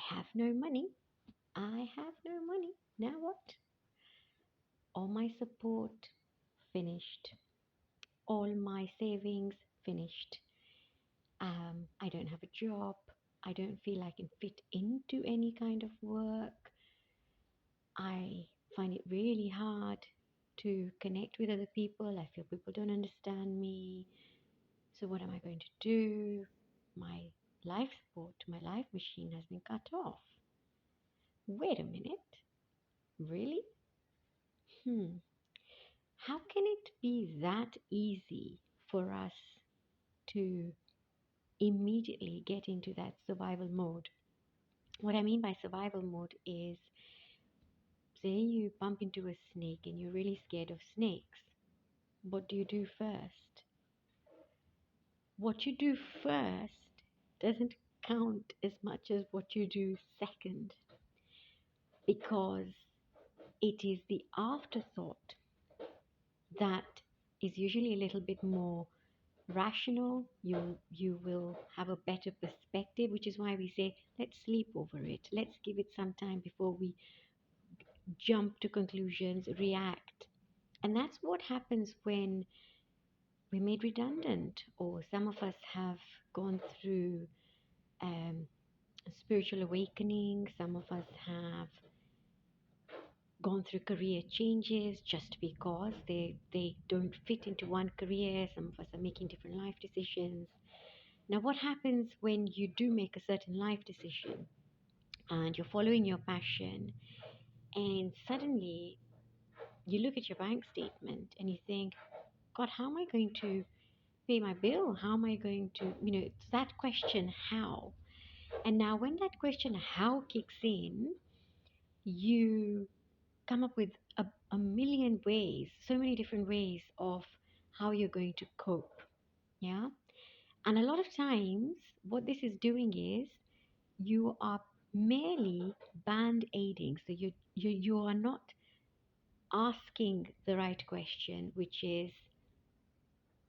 have no money. I have no money. Now what? All my support finished. All my savings finished. I don't have a job. I don't feel I can fit into any kind of work. I find it really hard to connect with other people. I feel people don't understand me. So, what am I going to do? My life support, my life machine has been cut off. Wait a minute. Really? Hmm. How can it be that easy for us to immediately get into that survival mode? What I mean by survival mode is, say you bump into a snake and you're really scared of snakes. What do you do first? What you do first doesn't count as much as what you do second, because it is the afterthought that is usually a little bit more rational. You will have a better perspective, which is why we say let's sleep over it. Let's give it some time before we jump to conclusions, react. And that's what happens when we're made redundant, or some of us have gone through um, a spiritual awakening. Some of us have gone through career changes just because they don't fit into one career. Some of us are making different life decisions. Now, what happens when you do make a certain life decision and you're following your passion, and suddenly you look at your bank statement and you think, God, how am I going to pay my bill? How am I going to, it's that question, how? And now, when that question, how, kicks in, you come up with a million ways, so many different ways of how you're going to cope. Yeah. And a lot of times, what this is doing is you are merely band aiding. So you are not asking the right question, which is,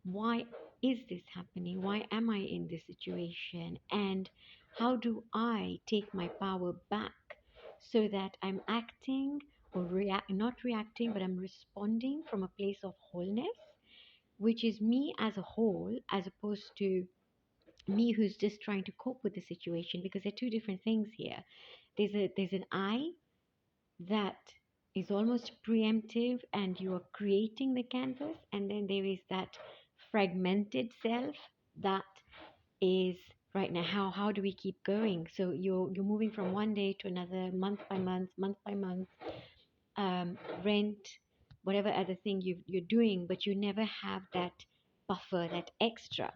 why is this happening? Why am I in this situation? And how do I take my power back so that I'm acting or not reacting, but I'm responding from a place of wholeness, which is me as a whole, as opposed to me who's just trying to cope with the situation, because they're two different things here. There's an I that is almost preemptive and you are creating the canvas, and then there is that fragmented self that is right now, how do we keep going? So you're moving from one day to another, month by month, rent, whatever other thing you're doing, but you never have that buffer, that extra.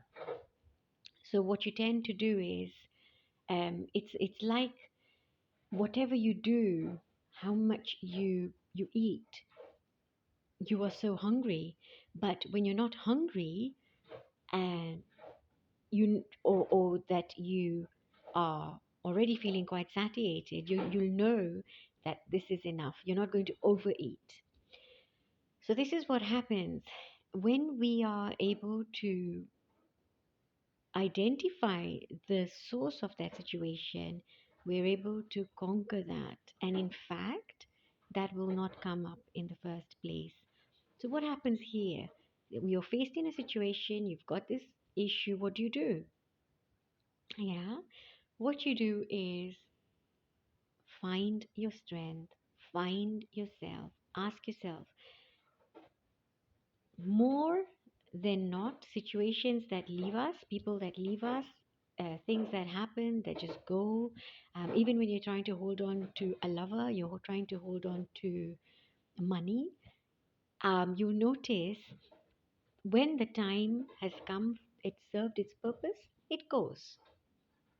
So what you tend to do is, it's like whatever you do, how much you eat, you are so hungry. But when you're not hungry, and or that you are already feeling quite satiated, you'll know that this is enough. You're not going to overeat. So this is what happens when we are able to identify the source of that situation. We're able to conquer that, and in fact, that will not come up in the first place. So what happens here? You're faced in a situation, you've got this issue. What do you do? Yeah, what you do is find your strength, find yourself, ask yourself, more than not, situations that leave us, people that leave us, things that happen that just go. Even when you're trying to hold on to a lover, you're trying to hold on to money, you notice when the time has come, it served its purpose, it goes.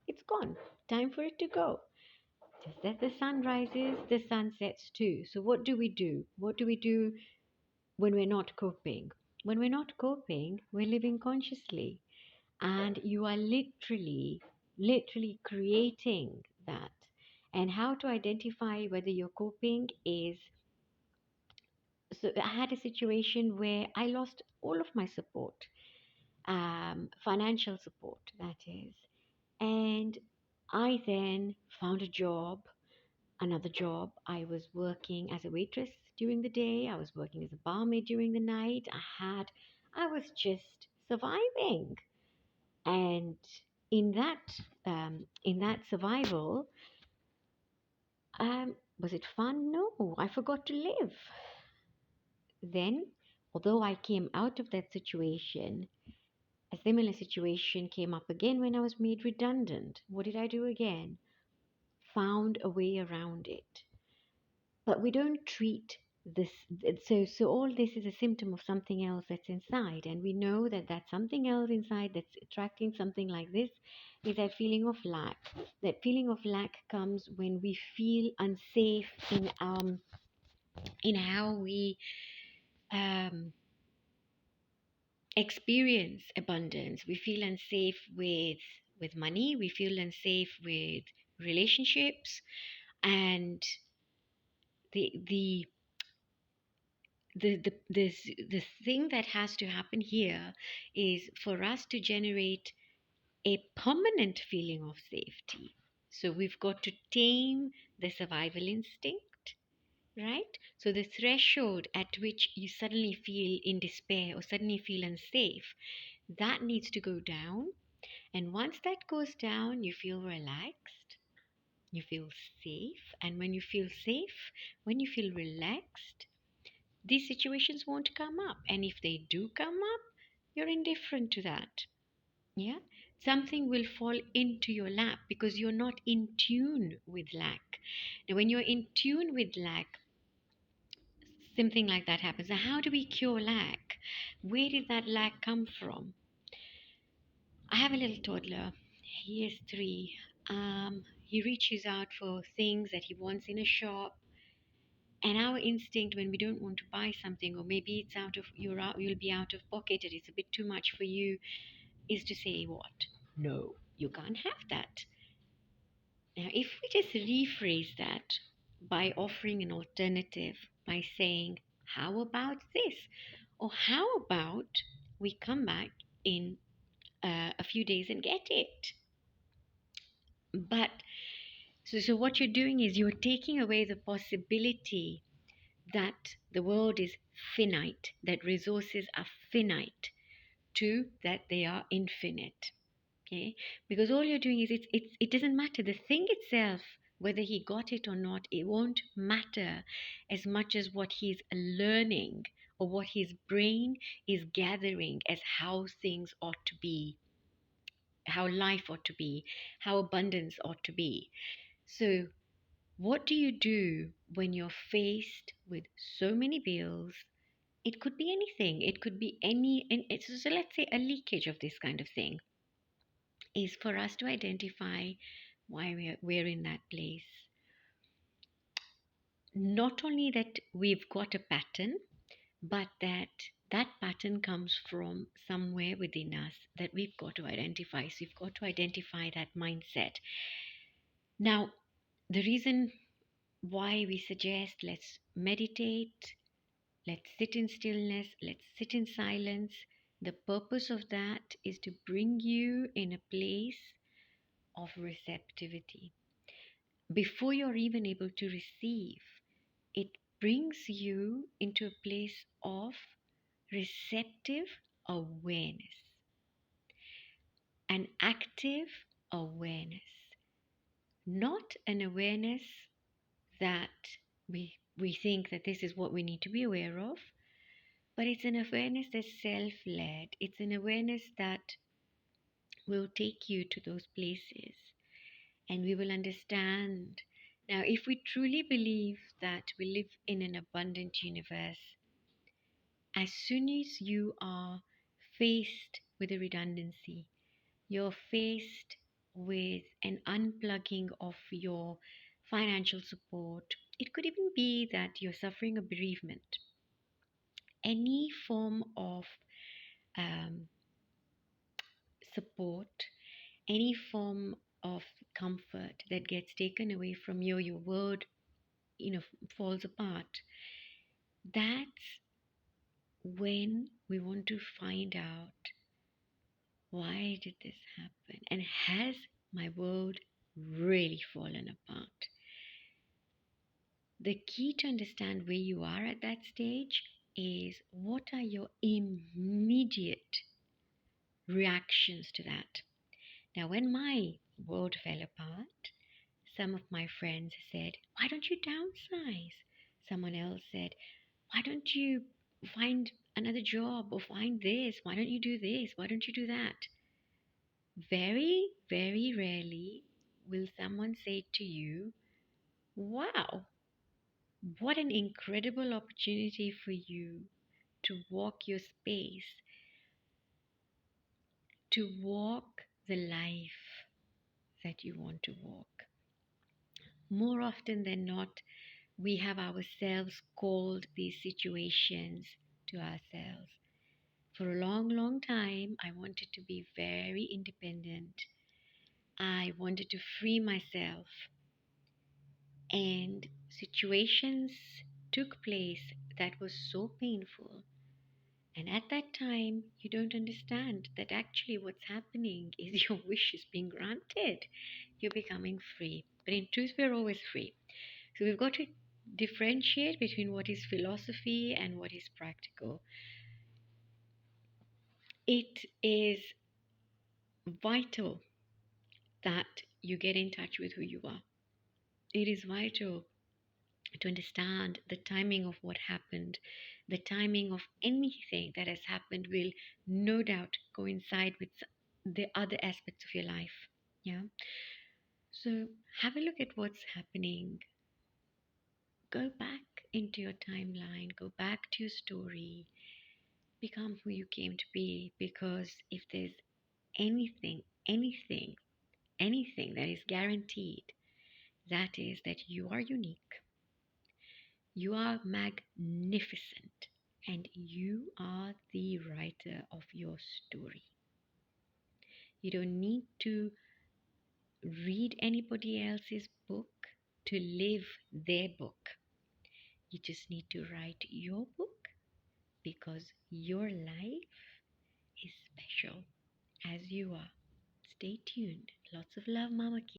It's gone. Time for it to go. Just that the sun rises, the sun sets too. So what do we do? What do we do when we're not coping? When we're not coping, we're living consciously. And you are literally creating that. And how to identify whether you're coping is, so I had a situation where I lost all of my support, financial support, that is. And I then found a job, another job. I was working as a waitress during the day, I was working as a barmaid during the night. I was just surviving. And in that survival, was it fun? No, I forgot to live. Then, although I came out of that situation, a similar situation came up again when I was made redundant. What did I do again? Found a way around it. But we don't treat this. So all this is a symptom of something else that's inside, and we know that that something else inside that's attracting something like this is that feeling of lack. That feeling of lack comes when we feel unsafe in how we um, experience abundance. We feel unsafe with money. We feel unsafe with relationships, and the the the thing that has to happen here is for us to generate a permanent feeling of safety. So we've got to tame the survival instinct, right? So the threshold at which you suddenly feel in despair or suddenly feel unsafe, that needs to go down. And once that goes down, you feel relaxed, you feel safe. And when you feel safe, when you feel relaxed, these situations won't come up. And if they do come up, you're indifferent to that. Yeah. Something will fall into your lap because you're not in tune with lack. Now, when you're in tune with lack, something like that happens. Now, how do we cure lack? Where did that lack come from? I have a little toddler. He is 3. He reaches out for things that he wants in a shop. And our instinct when we don't want to buy something, or maybe it's you'll be out of pocket, and it's a bit too much for you, is to say what? No, you can't have that. Now, if we just rephrase that by offering an alternative, by saying, how about this? Or how about we come back in a few days and get it? But so what you're doing is you're taking away the possibility that the world is finite, that resources are finite, to that they are infinite. Okay, because all you're doing is it doesn't matter the thing itself, whether he got it or not. It won't matter as much as what he's learning or what his brain is gathering as how things ought to be, how life ought to be, how abundance ought to be. So what do you do when you're faced with so many bills? It could be anything. It could be any, and it's, so let's say a leakage of this kind of thing is for us to identify why we're in that place. Not only that we've got a pattern, but that pattern comes from somewhere within us that we've got to identify. So we've got to identify that mindset. Now, the reason why we suggest let's meditate, let's sit in stillness, let's sit in silence. The purpose of that is to bring you in a place of receptivity. Before you're even able to receive, it brings you into a place of receptive awareness, an active awareness, not an awareness that we think that this is what we need to be aware of, but it's an awareness that's self-led. It's an awareness that will take you to those places, and we will understand. Now, if we truly believe that we live in an abundant universe, as soon as you are faced with a redundancy, you're faced with an unplugging of your financial support. It could even be that you're suffering a bereavement. Any form of um, support, any form of comfort that gets taken away from you, your world, falls apart. That's when we want to find out, why did this happen? And has my world really fallen apart. The key to understand where you are at that stage is what are your immediate reactions to that. Now, when my world fell apart, some of my friends said, "Why don't you downsize?" Someone else said, "Why don't you find another job or find this? Why don't you do this? Why don't you do that?" Very, very rarely will someone say to you, "Wow, what an incredible opportunity for you to walk your space, to walk the life that you want to walk." More often than not, we have ourselves called these situations to ourselves. For a long, long time, I wanted to be very independent. I wanted to free myself, and situations took place that was so painful. And at that time, you don't understand that actually what's happening is your wish is being granted. You're becoming free. But in truth, we're always free. So we've got to differentiate between what is philosophy and what is practical. It is vital that you get in touch with who you are. It is vital to understand the timing of what happened. The timing of anything that has happened will no doubt coincide with the other aspects of your life. Yeah. So have a look at what's happening. Go back into your timeline, go back to your story, become who you came to be. Because if there's anything, anything that is guaranteed, that is that you are unique, you are magnificent, and you are the writer of your story. You don't need to read anybody else's book to live their book. You just need to write your book because your life is special as you are. Stay tuned. Lots of love, Mama Key.